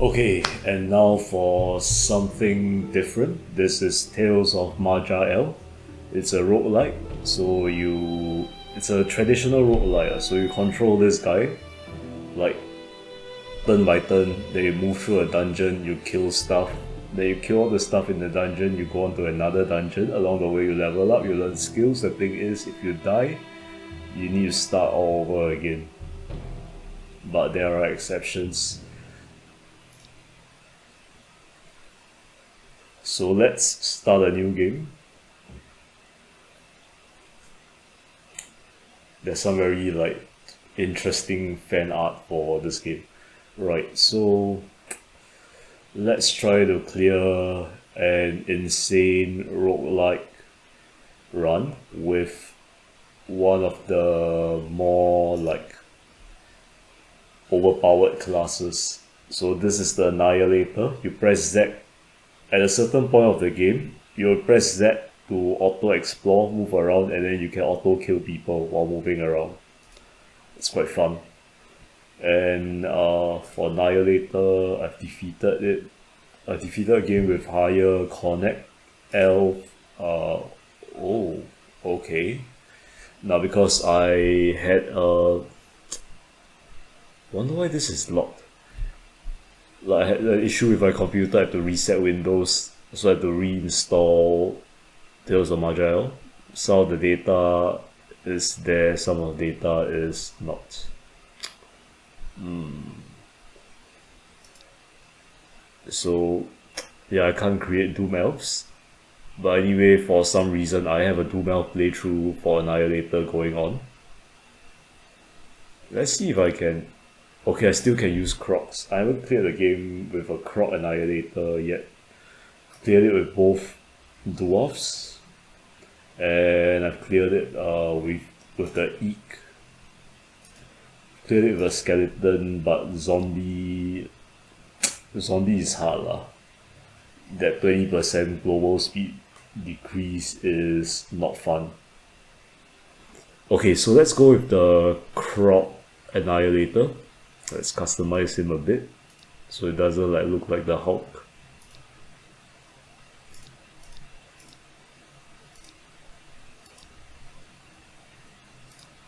Okay, and now for something different. This is Tales of Maj'eyal. It's a roguelike, so it's a traditional roguelike. So you control this guy, like turn by turn. Then you move through a dungeon, you kill stuff. Then you kill all the stuff in the dungeon. You go on to another dungeon. Along the way, you level up. You learn skills. The thing is, if you die, you need to start all over again. But there are exceptions. So let's start a new game. There's some very interesting fan art for this game. Right, so let's try to clear an insane roguelike run with one of the more overpowered classes. So this is the Annihilator. You press Z at a certain point of the game, you'll press Z to auto explore, move around, and then you can auto kill people while moving around. It's quite fun. And for Annihilator, I've defeated it. I defeated a game with higher connect, elf. Oh, okay. Now because I had a. Wonder why this is locked. I had an issue with my computer. I had to reset Windows, so I had to reinstall Tales of Maj'eyal. Some of the data is there, some of the data is not. So, yeah, I can't create Doom Elves. But anyway, for some reason, I have a Doom Elf playthrough for Annihilator going on. Let's see if I can. Okay, I still can use Krogs. I haven't cleared the game with a Krog Annihilator yet. Cleared it with both dwarfs, and I've cleared it with the Eek. Cleared it with a skeleton, but zombie is hard lah. That 20% global speed decrease is not fun. Okay, so let's go with the Krog Annihilator. Let's customize him a bit so it doesn't look like the Hulk.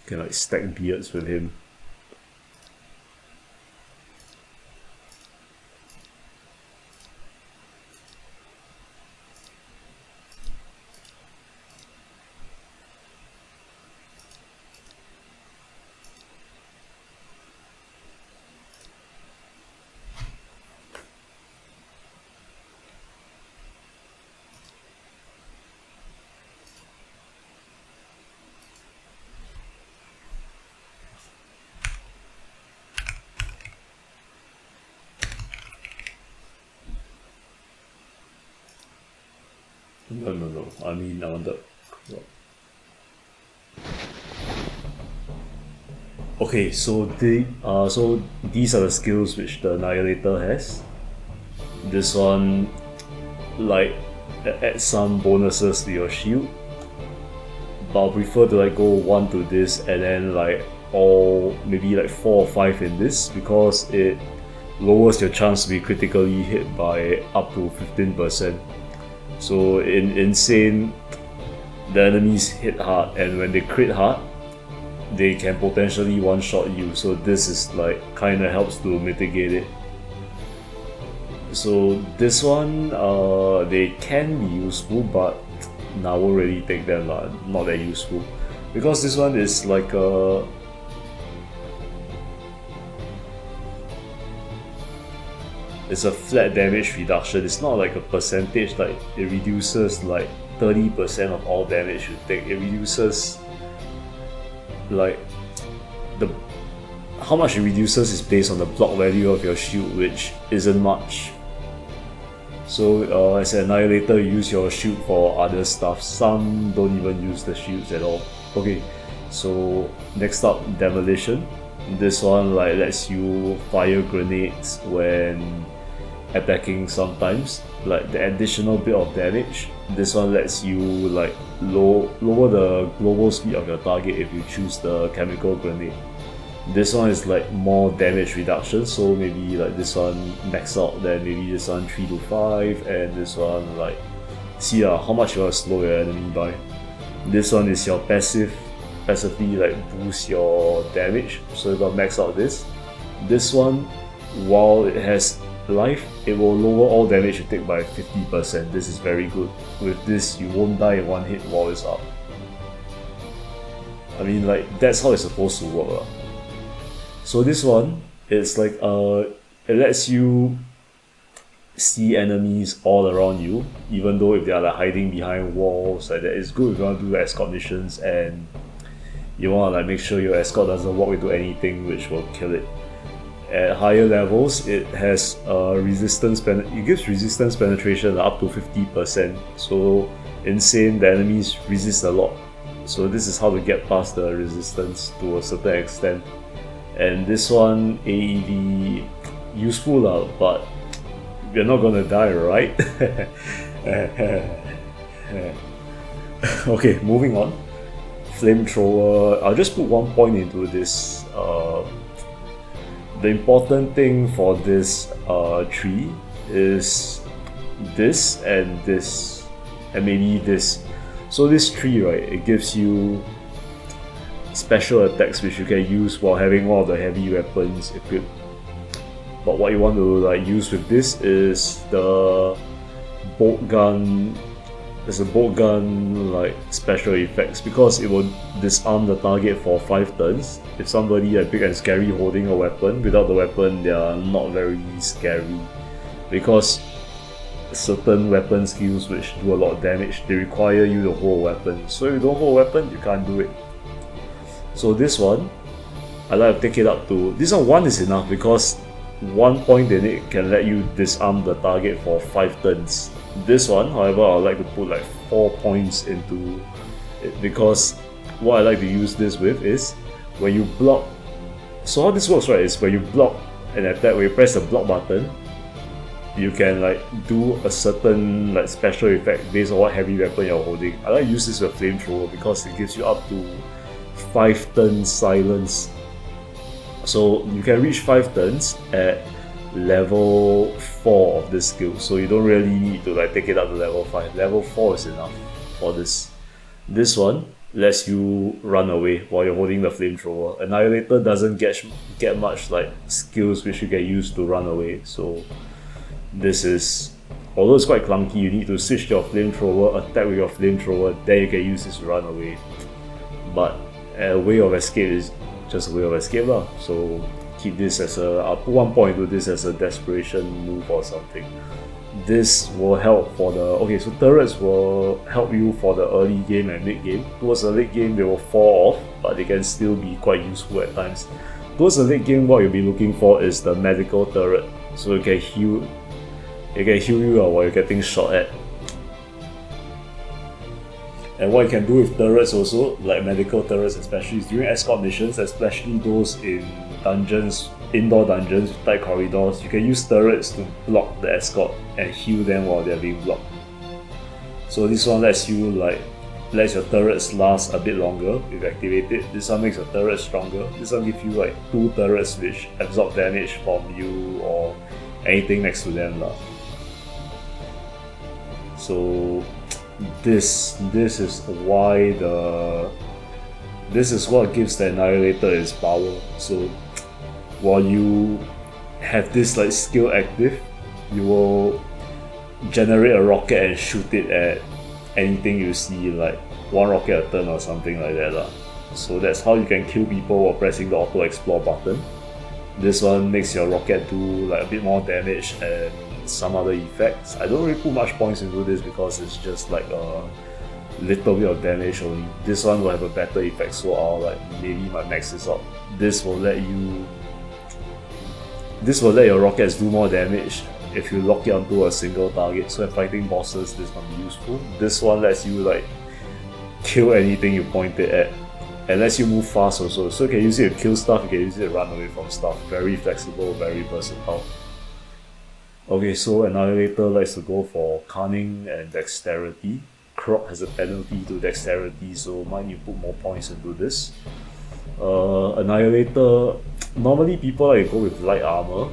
Can stack beards with him. No. I mean, I want the. Okay, so these are the skills which the Annihilator has. This one, add some bonuses to your shield. But I prefer to go one to this and then maybe 4 or 5 in this, because it lowers your chance to be critically hit by up to 15%. So in Insane, the enemies hit hard, and when they crit hard, they can potentially one-shot you. So this is kinda helps to mitigate it. So this one, they can be useful, but I won't really take them lah. Not that useful, because this one is it's a flat damage reduction. It's not a percentage, it reduces 30% of all damage you take. It reduces how much it reduces is based on the block value of your shield, which isn't much. So as an Annihilator, you use your shield for other stuff. Some don't even use the shields at all. Okay, so next up, Demolition. This one lets you fire grenades when attacking sometimes, the additional bit of damage. This one lets you lower the global speed of your target if you choose the chemical grenade. This one is like more damage reduction, so maybe like this one max out, then maybe this one 3 to 5, and this one like, see how much you want to slow your enemy by. This one is your passively like boost your damage, so you got max out this. This one, while it has life, it will lower all damage you take by 50%. This is very good. With this, you won't die in one hit while it's up. I mean, like, that's how it's supposed to work. So this one, it's like it lets you see enemies all around you, even though if they are like hiding behind walls like that. It's good if you want to do the escort missions and you want to like make sure your escort doesn't walk into anything which will kill it. At higher levels, it has it gives resistance penetration up to 50%. So insane, the enemies resist a lot. So this is how to get past the resistance to a certain extent. And this one, AEV, useful but you're not gonna die, right? Okay, moving on. Flamethrower, I'll just put 1 point into this. The important thing for this tree is this and maybe this. So this tree, right, it gives you special attacks which you can use while having one of the heavy weapons equipped. But what you want to like use with this is the bolt gun. There's a bolt gun like special effects because it will disarm the target for 5 turns. If somebody like big and scary holding a weapon, without the weapon they are not very scary, because certain weapon skills which do a lot of damage, they require you to hold a weapon. So if you don't hold a weapon, you can't do it. So this one, I like to take it up to, this one is enough because 1 point in it can let you disarm the target for 5 turns. This one, however, I like to put like 4 points into it because what I like to use this with is when you block. So how this works, right, is when you block an attack, when you press the block button, you can like do a certain like special effect based on what heavy weapon you're holding. I like to use this with flamethrower because it gives you up to 5 turns silence. So you can reach 5 turns at level 4 of this skill, so you don't really need to like take it up to level 5. Level 4 is enough for this. This one lets you run away while you're holding the flamethrower. Annihilator doesn't get much like skills which you can use to run away, so this is, although it's quite clunky, you need to switch your flamethrower, attack with your flamethrower, then you can use this to run away. But a way of escape is just a way of escape lah. So keep this as I'll put 1 point to this as a desperation move or something. This will help for the, so turrets will help you for the early game and mid game. Towards the late game they will fall off, but they can still be quite useful at times. Towards the late game, what you'll be looking for is the medical turret, so it can heal you while you're getting shot at. And what you can do with turrets also, like medical turrets especially, is during escort missions, especially those in dungeons, indoor dungeons with tight corridors, you can use turrets to block the escort and heal them while they're being blocked. So this one lets your turrets last a bit longer if you activate it. This one makes your turrets stronger. This one gives you like 2 turrets which absorb damage from you or anything next to them lah. So this is why this is what gives the Annihilator its power. So while you have this like skill active, you will generate a rocket and shoot it at anything you see, like 1 rocket a turn or something like that lah. So that's how you can kill people while pressing the auto explore button. This one makes your rocket do like a bit more damage and some other effects. I don't really put much points into this because it's just like a little bit of damage only. This one will have a better effect, so I'll like maybe might max this out. This will let your rockets do more damage if you lock it onto a single target. So when fighting bosses, this might be useful. This one lets you like kill anything you point it at, and lets you move fast also. So you can use it to kill stuff, you can use it to run away from stuff. Very flexible, very versatile. Okay, so Annihilator likes to go for Cunning and Dexterity. Krog has a penalty to Dexterity, so mind you put more points into this. Annihilator, normally people like go with light armor.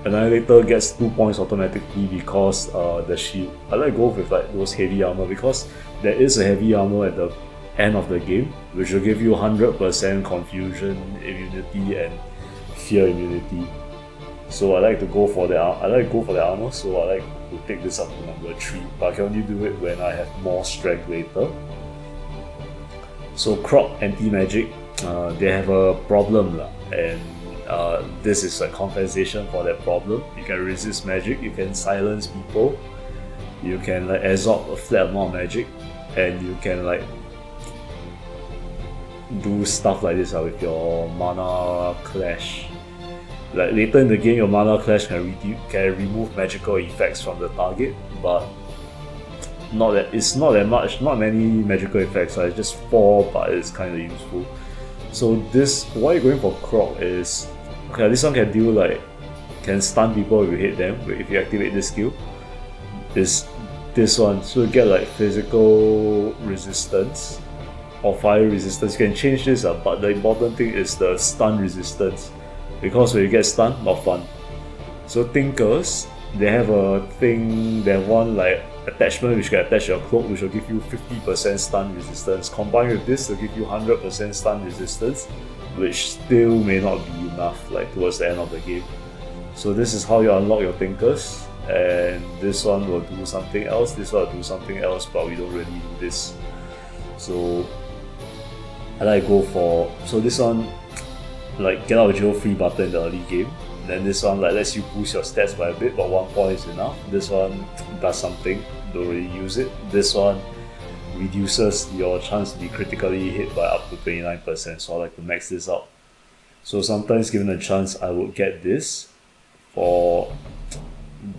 Annihilator gets 2 points automatically because the shield. I like go with like those heavy armor because there is a heavy armor at the end of the game, which will give you 100% confusion immunity and fear immunity. So I like to go for the armor. So I like to take this up to number 3, but I can only do it when I have more strength later. So Krog anti-magic, they have a problem lah, and this is a compensation for that problem. You can resist magic, you can silence people, you can like absorb a flat amount of magic, and you can like do stuff like this with your mana clash. Like later in the game, your mana clash can remove magical effects from the target, but it's not that much, not many magical effects. It's just 4, but it's kind of useful. So why you're going for Krog is, okay, this one can do like, can stun people if you hit them, if you activate this skill. This one, so you get like physical resistance or fire resistance. You can change this up, but the important thing is the stun resistance, because when you get stunned, not fun. So Thinkers, they have a thing, they have one like attachment which can attach your cloak, which will give you 50% stun resistance. Combined with this, will give you 100% stun resistance, which still may not be enough like towards the end of the game. So this is how you unlock your Thinkers, and this one will do something else, this one will do something else, but we don't really do this. So I like go for, so this one like get out of jail free button in the early game. Then this one like lets you boost your stats by a bit, but 1 point is enough. This one does something, don't really use it. This one reduces your chance to be critically hit by up to 29%, so I like to max this out. So sometimes given a chance I would get this for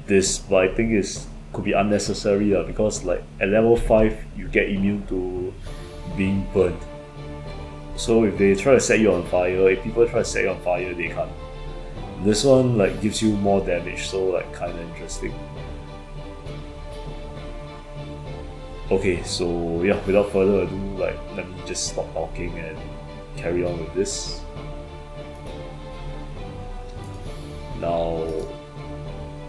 this, but I think it could be unnecessary because like at level 5 you get immune to being burned. So if they try to set you on fire, if people try to set you on fire, they can't. This one like gives you more damage, so like kinda interesting. Okay, so yeah, without further ado, like let me just stop talking and carry on with this. Now,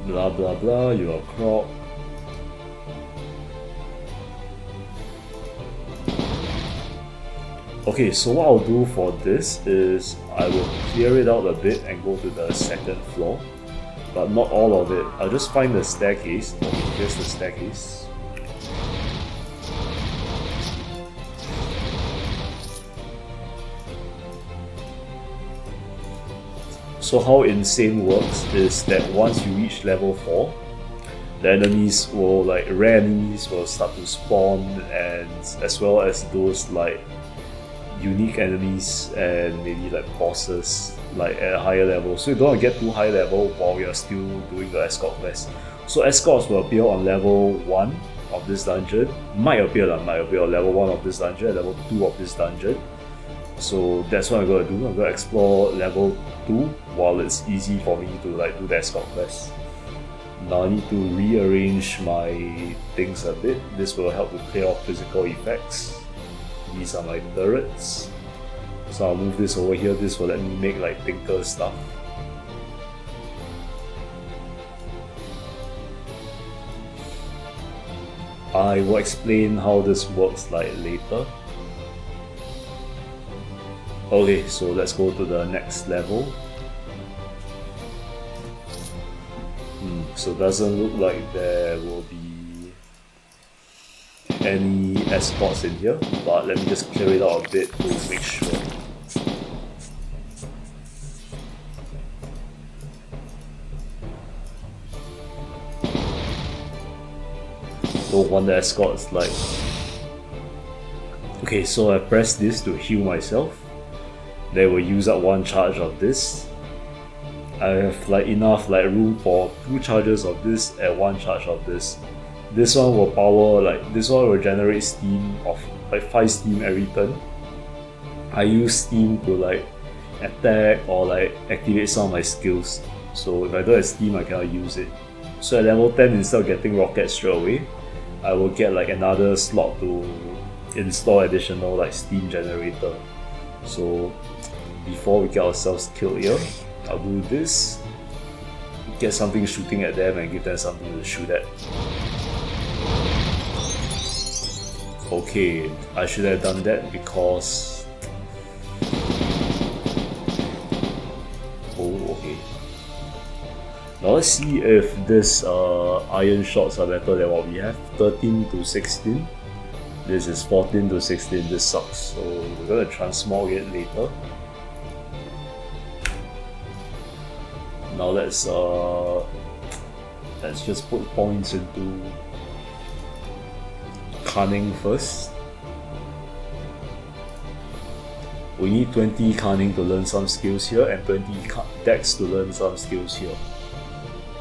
blah blah blah, you are Krog. Okay, so what I'll do for this is I will clear it out a bit and go to the second floor, but not all of it. I'll just find the staircase. Okay, here's the staircase. So how Insane works is that once you reach level 4, the enemies will, like rare enemies will start to spawn, and as well as those like unique enemies and maybe like bosses like at a higher level. So you don't want to get too high level while you're still doing the escort quest. So escorts will appear on level 1 of this dungeon, might appear on level 1 of this dungeon, level 2 of this dungeon. So that's what I'm going to do. I'm going to explore level 2 while it's easy for me to like do the escort quest. Now I need to rearrange my things a bit. This will help to clear off physical effects. These are my turrets. So I'll move this over here. This will let me make like Tinker stuff. I will explain how this works like later. Okay, so let's go to the next level. So it doesn't look like there will be any escorts in here, but let me just clear it out a bit to make sure. Don't want the escorts like... Okay, so I press this to heal myself. They will use up 1 charge of this. I have like enough like room for 2 charges of this and 1 charge of this. This one will power, like this one will generate steam of like 5 steam every turn. I use steam to like attack or like activate some of my skills. So if I don't have steam, I cannot use it. So at level 10, instead of getting rockets straight away, I will get like another slot to install additional like steam generator. So before we get ourselves killed here, I'll do this, get something shooting at them and give them something to shoot at. Okay, I should have done that because... Oh, okay. Now let's see if this iron shots are better than what we have. 13 to 16. This is 14 to 16, this sucks. So we're gonna transmog it later. Now let's just put points into cunning first. We need 20 cunning to learn some skills here and 20 dex to learn some skills here.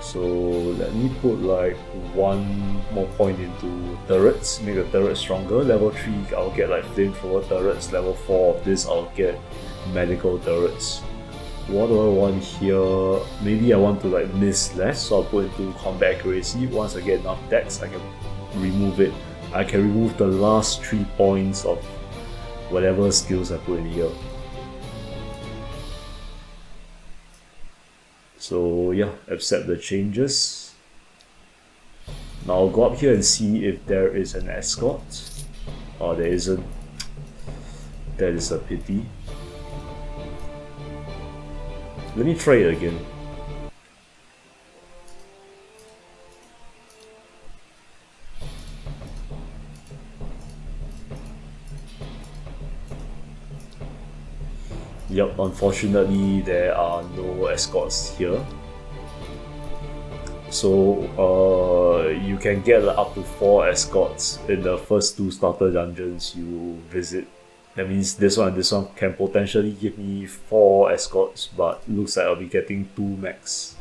So let me put like 1 more point into turrets, make the turret stronger. Level 3 I'll get like flamethrower turrets, level 4 of this I'll get medical turrets. What do I want here? Maybe I want to like miss less, so I'll put into combat accuracy. Once I get enough dex I can remove it. I can remove the last 3 points of whatever skills I put in here. So yeah, accept the changes. Now I'll go up here and see if there is an escort. Oh, there isn't. That is a pity. Let me try it again. Yup, unfortunately there are no escorts here. So you can get like, up to 4 escorts in the first 2 starter dungeons you visit. That means this one and this one can potentially give me 4 escorts, but looks like I'll be getting 2 max.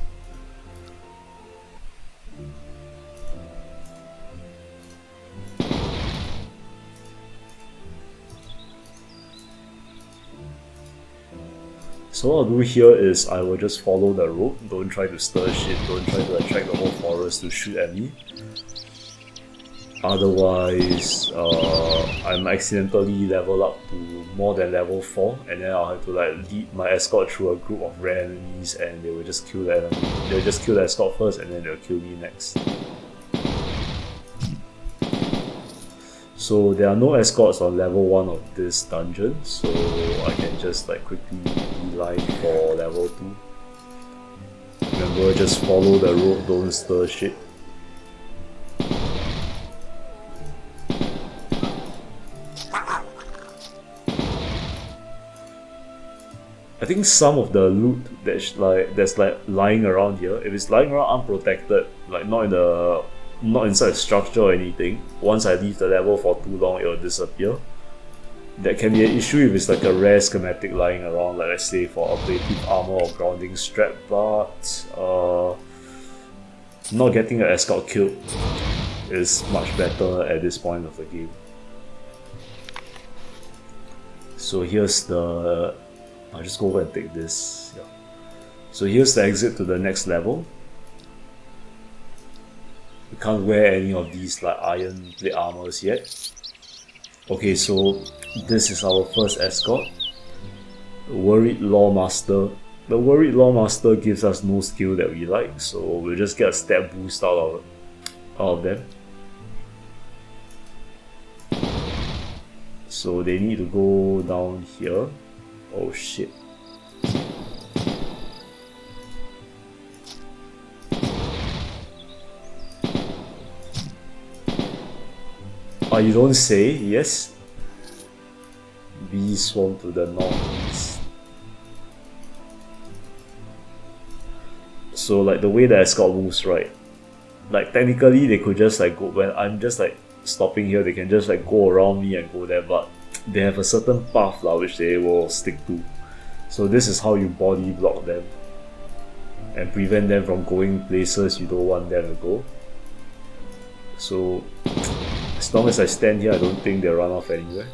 So what I'll do here is I will just follow the road, don't try to stir shit, don't try to attract the whole forest to shoot at me. Otherwise, I'm accidentally level up to more than level 4 and then I'll have to like lead my escort through a group of rare enemies and they will just kill the enemy. They'll just kill the escort first and then they'll kill me next. So there are no escorts on level 1 of this dungeon, so I can just like quickly beeline for level 2. Remember, just follow the road, don't stir shit. I think some of the loot that's like lying around here, if it's lying around unprotected, like not inside a structure or anything, once I leave the level for too long it will disappear. That can be an issue if it's like a rare schematic lying around, like let's say for ablative armor or grounding strap, but not getting an escort killed is much better at this point of the game. So here's the... I'll just go over and take this. Yeah. So here's the exit to the next level. We can't wear any of these like iron plate armors yet. Okay, so this is our first escort. Worried Lawmaster. The Worried Lawmaster gives us no skill that we like, so we'll just get a stat boost out of them. So they need to go down here. Oh shit. Oh, you don't say? Yes. Bee swarm to the northeast. So like the way the escort moves, right? Like technically they could just like go, when I'm just like stopping here, they can just like go around me and go there, but they have a certain path which they will stick to. So this is how you body block them and prevent them from going places you don't want them to go. So as long as I stand here, I don't think they'll run off anywhere.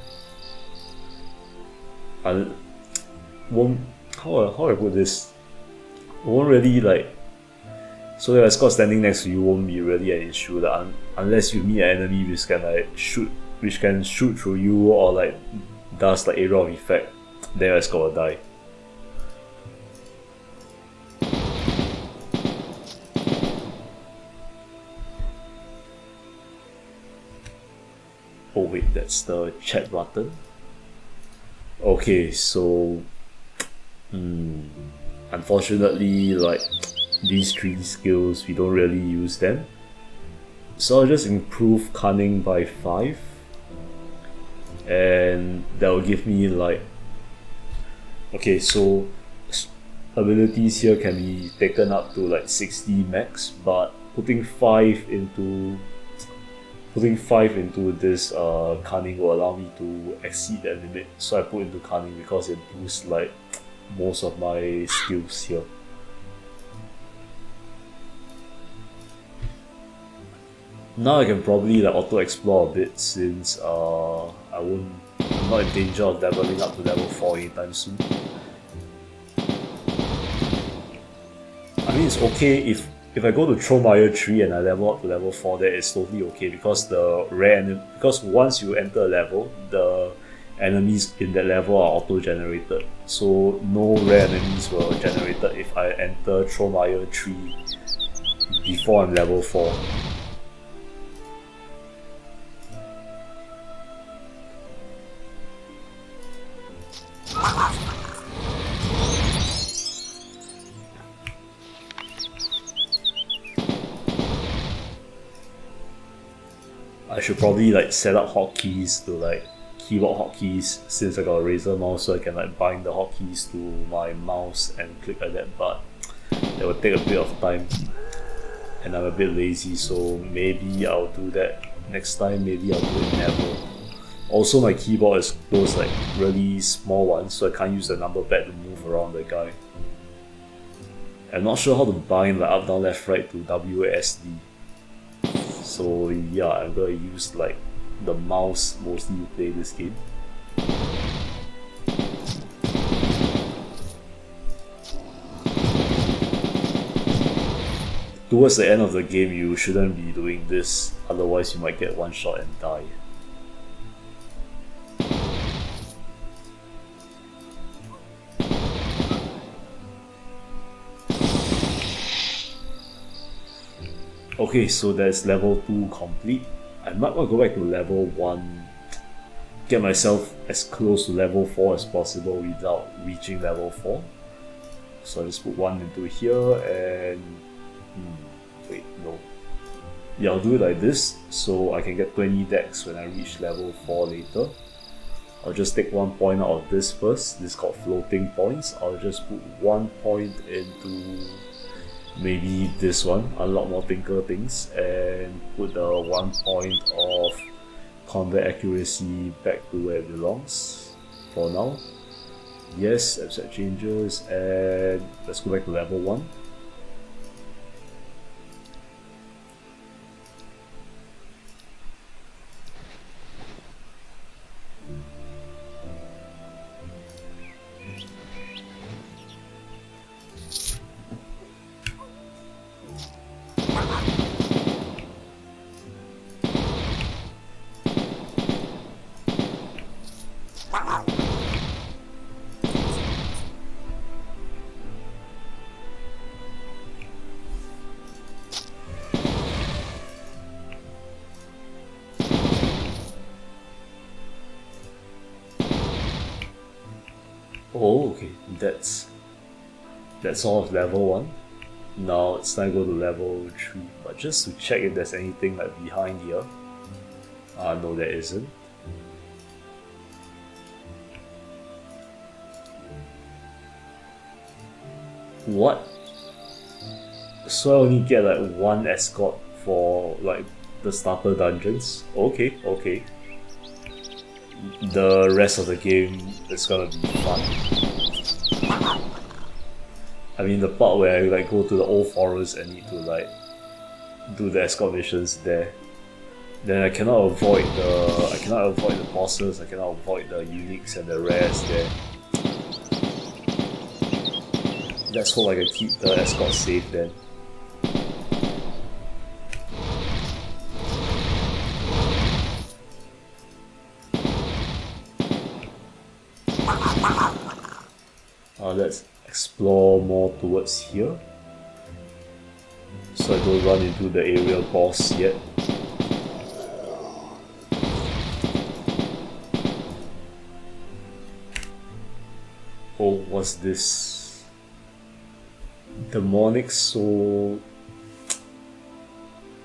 I won't, how I put this? Won't really like, so the escort standing next to you won't be really an issue unless you meet an enemy which can shoot through you or like does like area of effect. then your escort will die. Oh wait, that's the chat button. Okay, so unfortunately, like these 3 skills, we don't really use them. So I'll just improve cunning by 5, and that will give me like, okay, so abilities here can be taken up to like 60 max, but putting 5 into this cunning will allow me to exceed that limit, so I put into cunning because it boosts like most of my skills here. Now I can probably like auto explore a bit, since I'm not in danger of leveling up to level 4 anytime soon. I mean, it's okay if I go to Maj'eyal 3 and I level up to level 4, that is totally okay, because because once you enter a level, the enemies in that level are auto-generated. So no rare enemies were generated if I enter Maj'eyal 3 before I'm level 4. I should probably like set up hotkeys to like keyboard hotkeys, since I got a Razer mouse, so I can like bind the hotkeys to my mouse and click like that, but that will take a bit of time and I'm a bit lazy, so maybe I'll do that next time. Maybe I'll do it never. Also, my keyboard is those like really small ones, so I can't use the number pad to move around the guy. I'm not sure how to bind like up, down, left, right to WASD. So yeah, I'm gonna use like the mouse mostly to play this game. Towards the end of the game, you shouldn't be doing this, otherwise you might get one shot and die. Okay, so that's level 2 complete. I might want to go back to level 1, get myself as close to level 4 as possible without reaching level 4. So I just put 1 into here and... wait, no. Yeah, I'll do it like this, so I can get 20 decks when I reach level 4 later. I'll just take 1 point out of this first. This is called floating points. I'll just put 1 point into maybe this one, unlock more tinker things, and put the 1 point of combat accuracy back to where it belongs for now. Yes, accept changes, and let's go back to level 1. Oh, okay, that's all of level 1. Now it's time to go to level 3, but just to check if there's anything like behind here. No, there isn't. What? So I only get like 1 escort for like the starter dungeons? Okay, okay. The rest of the game is gonna be fun. I mean, the part where I like go to the old forest and need to like do the escort missions there, then I cannot avoid the bosses, I cannot avoid the uniques and the rares there. Let's hope I can keep the escort safe then. explore more towards here, so I don't run into the area boss yet. Oh, what's this? Demonic Soul,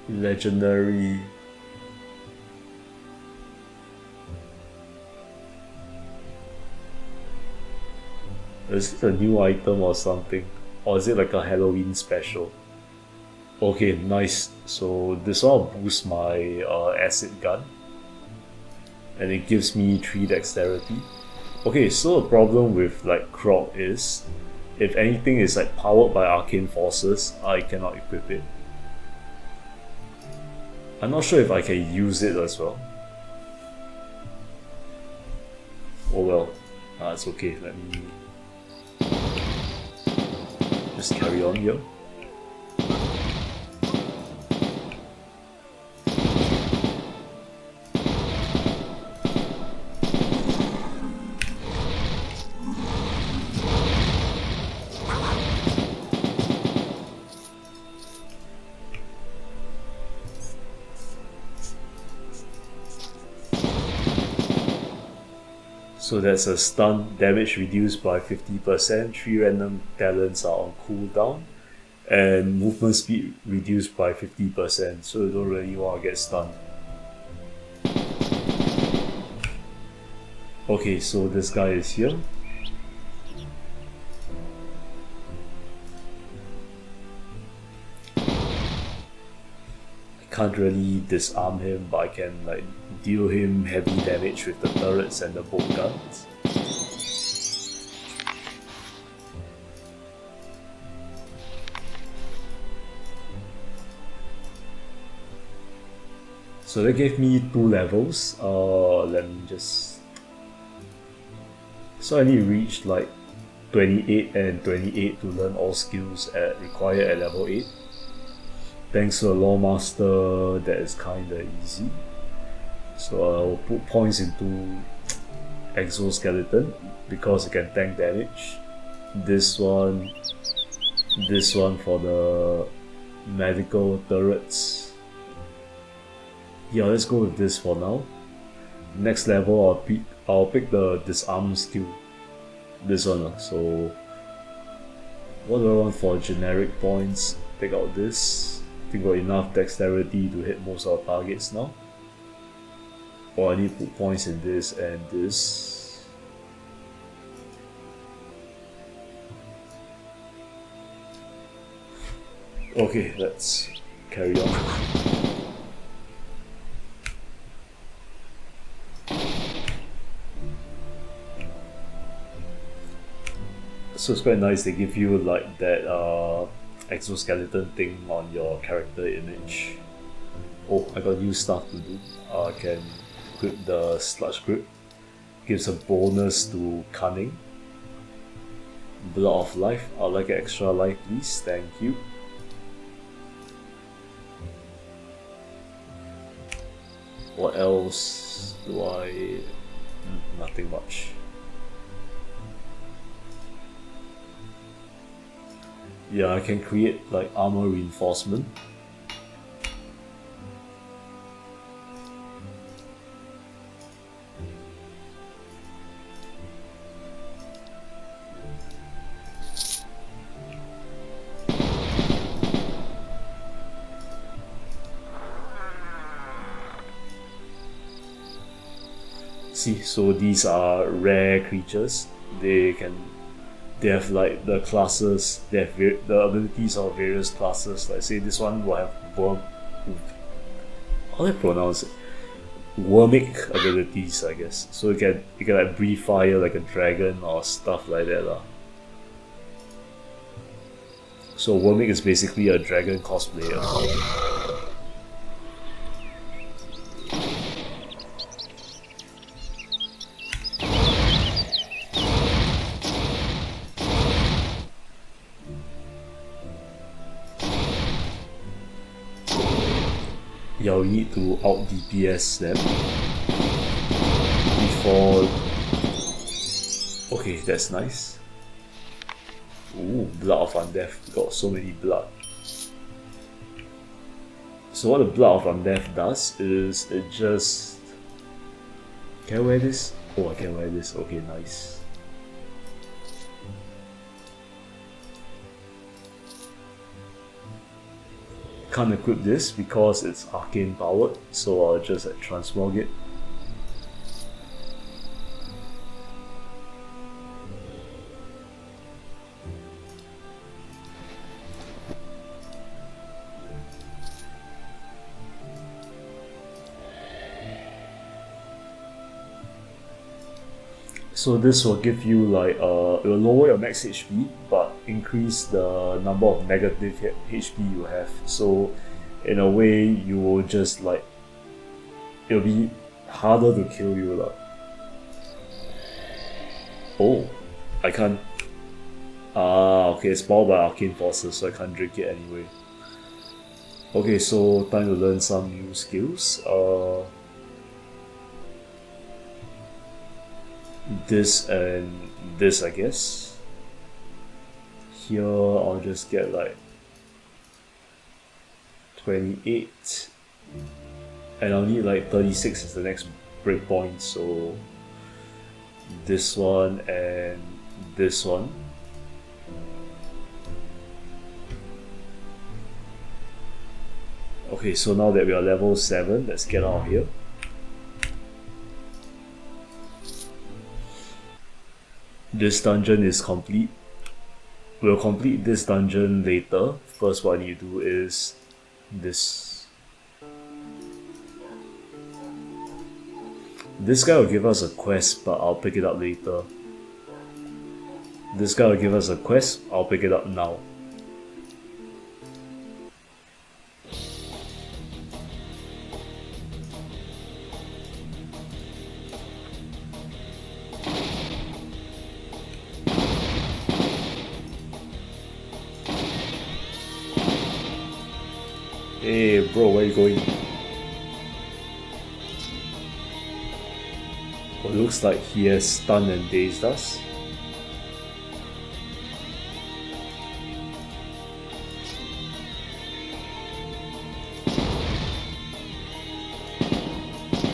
legendary. Is it a new item or something? Or is it like a Halloween special? Okay, nice. So this one boosts my acid gun. And it gives me 3 dexterity. Okay, so the problem with like Krog is, if anything is like powered by arcane forces, I cannot equip it. I'm not sure if I can use it as well. Oh well, it's okay, let me just carry on here. So that's a stun, damage reduced by 50%, 3 random talents are on cooldown, and movement speed reduced by 50%, so you don't really want to get stunned. Okay, so this guy is here. Can't really disarm him, but I can like deal him heavy damage with the turrets and the bolt guns. So that gave me 2 levels. Let me just. So I need to reach like 28 and 28 to learn all skills required at level 8. Thanks to a Lawmaster, that is kinda easy. So I'll put points into Exoskeleton because it can tank damage. This one for the medical turrets. Yeah, let's go with this for now. Next level, I'll pick the disarm skill. This one. So what do I want for generic points? Take out this. I think got enough dexterity to hit most of our targets now. Or I need to put points in this and this. Okay, let's carry on. So it's quite nice, they give you like that exoskeleton thing on your character image. Oh, I got new stuff to do. I can equip the sludge grip. Gives a bonus to cunning. Blood of life. I'd like an extra life, please. Thank you. What else do I? Nothing much. Yeah, I can create like armor reinforcement. See, so these are rare creatures. They have like the classes, they have the abilities of various classes. Like say this one will have how do I pronounce it? Wormic abilities, I guess. So it can like breathe fire like a dragon or stuff like that. So Wormic is basically a dragon cosplayer. Yeah, we need to out DPS them before. Okay, that's nice. Ooh, Blood of Undeath. We got so many blood. So what the Blood of Undeath does is it just... Can I wear this? Oh, I can wear this. Okay, nice. Can't equip this because it's arcane powered, so I'll just transmog it. So this will give you like it will lower your max HP but increase the number of negative HP you have. So in a way you will just like, it'll be harder to kill you lah. Oh, I can't. Okay, it's powered by arcane forces, so I can't drink it anyway. Okay, so time to learn some new skills. This and this, I guess. Here I'll just get like 28 and I'll need like 36 as the next breakpoint, so this one and this one. Okay, so now that we are level 7, let's get out of here. This dungeon is complete. We'll complete this dungeon later. First, what I need to do is this. This guy will give us a quest, but I'll pick it up later. This guy will give us a quest, I'll pick it up now. Hey bro, where you going? Oh, looks like he has stunned and dazed us.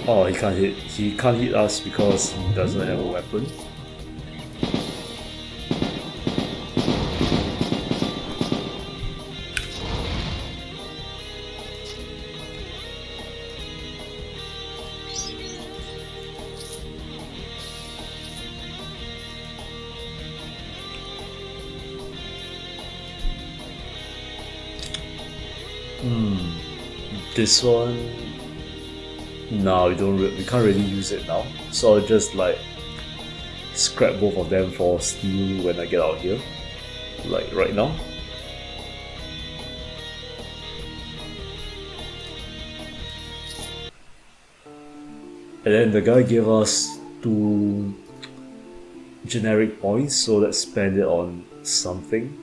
Oh, he can't hit us because he doesn't have a weapon. This one, no, we can't really use it now. So I'll just like scrap both of them for steel when I get out here, like right now. And then the guy gave us 2 generic points, so let's spend it on something.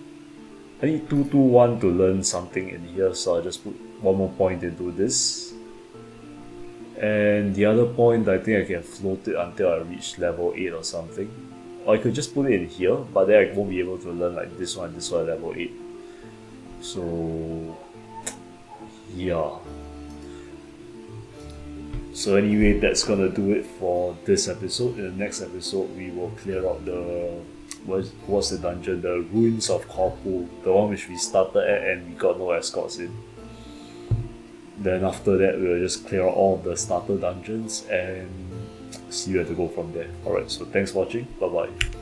I need 221 to learn something in here, so I'll just put 1 more point into this. And the other point, I think I can float it until I reach level 8 or something. Or I could just put it in here, but then I won't be able to learn like this one at level 8. So yeah. So anyway, that's gonna do it for this episode. In the next episode, we will clear out the what's the dungeon? The Ruins of Corpu, the one which we started at and we got no escorts in. Then after that, we'll just clear out all the starter dungeons and see where to go from there. Alright, so thanks for watching. Bye bye.